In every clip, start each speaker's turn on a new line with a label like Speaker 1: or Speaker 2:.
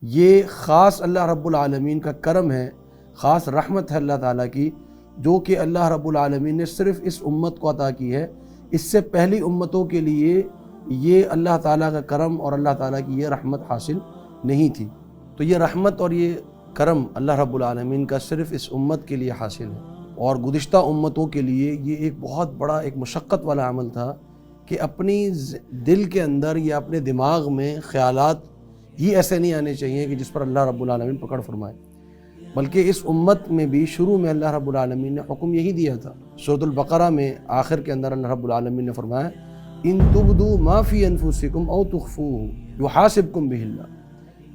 Speaker 1: یہ خاص اللہ رب العالمین کا کرم ہے، خاص رحمت ہے اللہ تعالیٰ کی، جو کہ اللہ رب العالمین نے صرف اس امت کو عطا کی ہے۔ اس سے پہلی امتوں کے لیے یہ اللہ تعالیٰ کا کرم اور اللہ تعالیٰ کی یہ رحمت حاصل نہیں تھی۔ تو یہ رحمت اور یہ کرم اللہ رب العالمین کا صرف اس امت کے لیے حاصل ہے، اور گزشتہ امتوں کے لیے یہ ایک بہت بڑا ایک مشقت والا عمل تھا کہ اپنی دل کے اندر یا اپنے دماغ میں خیالات یہ ایسے نہیں آنے چاہیے کہ جس پر اللہ رب العالمین پکڑ فرمائے، بلکہ اس امت میں بھی شروع میں اللہ رب العالمین نے حکم یہی دیا تھا۔ سورۃ البقرہ میں آخر کے اندر اللہ رب العالمین نے فرمایا ان تبدوا ما فی انفسکم او تخفوہ یحاسبکم بہ اللہ،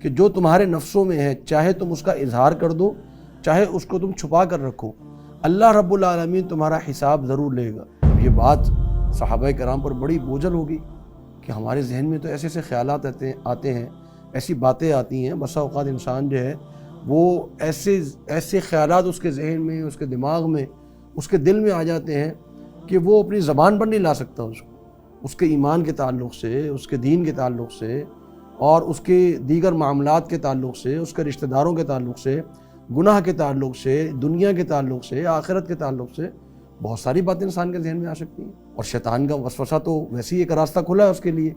Speaker 1: کہ جو تمہارے نفسوں میں ہے چاہے تم اس کا اظہار کر دو چاہے اس کو تم چھپا کر رکھو، اللہ رب العالمین تمہارا حساب ضرور لے گا۔ یہ بات صحابہ کرام پر بڑی بوجھل ہوگی کہ ہمارے ذہن میں تو ایسے ایسے خیالات آتے ہیں، ایسی باتیں آتی ہیں، بسا اوقات انسان جو ہے وہ ایسے خیالات اس کے ذہن میں، اس کے دماغ میں، اس کے دل میں آ جاتے ہیں کہ وہ اپنی زبان پر نہیں لا سکتا اس کے ایمان کے تعلق سے، اس کے دین کے تعلق سے، اور اس کے دیگر معاملات کے تعلق سے، اس کے رشتہ داروں کے تعلق سے، گناہ کے تعلق سے، دنیا کے تعلق سے، آخرت کے تعلق سے بہت ساری باتیں انسان کے ذہن میں آ سکتی ہیں۔ اور شیطان کا وسوسہ تو ویسے ہی ایک راستہ کھلا ہے اس کے لیے،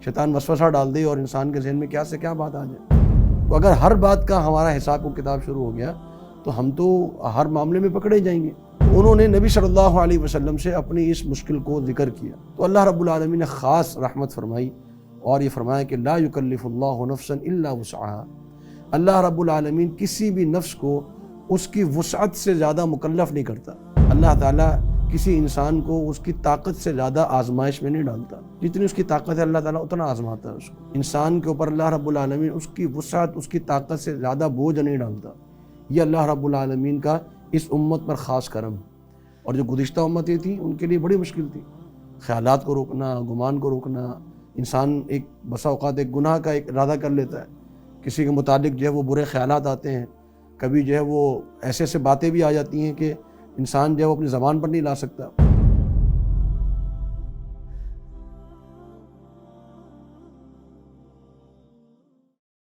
Speaker 1: شیطان وسوسہ ڈال دے اور انسان کے ذہن میں کیا سے کیا بات آ جائے۔ تو اگر ہر بات کا ہمارا حساب و کتاب شروع ہو گیا تو ہم تو ہر معاملے میں پکڑے جائیں گے۔ انہوں نے نبی صلی اللہ علیہ وسلم سے اپنی اس مشکل کو ذکر کیا تو اللہ رب العالمین نے خاص رحمت فرمائی اور یہ فرمایا کہ لا یکلف اللہ نفسا الا وسعها، اللہ رب العالمین کسی بھی نفس کو اس کی وسعت سے زیادہ مکلف نہیں کرتا۔ اللہ تعالیٰ کسی انسان کو اس کی طاقت سے زیادہ آزمائش میں نہیں ڈالتا، جتنی اس کی طاقت ہے اللہ تعالیٰ اتنا آزماتا ہے اس کو۔ انسان کے اوپر اللہ رب العالمین اس کی وسعت، اس کی طاقت سے زیادہ بوجھ نہیں ڈالتا۔ یہ اللہ رب العالمین کا اس امت پر خاص کرم ہے۔ اور جو گزشتہ امتیں تھیں ان کے لیے بڑی مشکل تھی، خیالات کو روکنا، گمان کو روکنا۔ انسان ایک بسا اوقات ایک گناہ کا ایک ارادہ کر لیتا ہے، کسی کے متعلق جو ہے وہ برے خیالات آتے ہیں، کبھی جو ہے وہ ایسے باتیں بھی آ جاتی ہیں کہ انسان جو ہے وہ اپنی زبان پر نہیں لا سکتا۔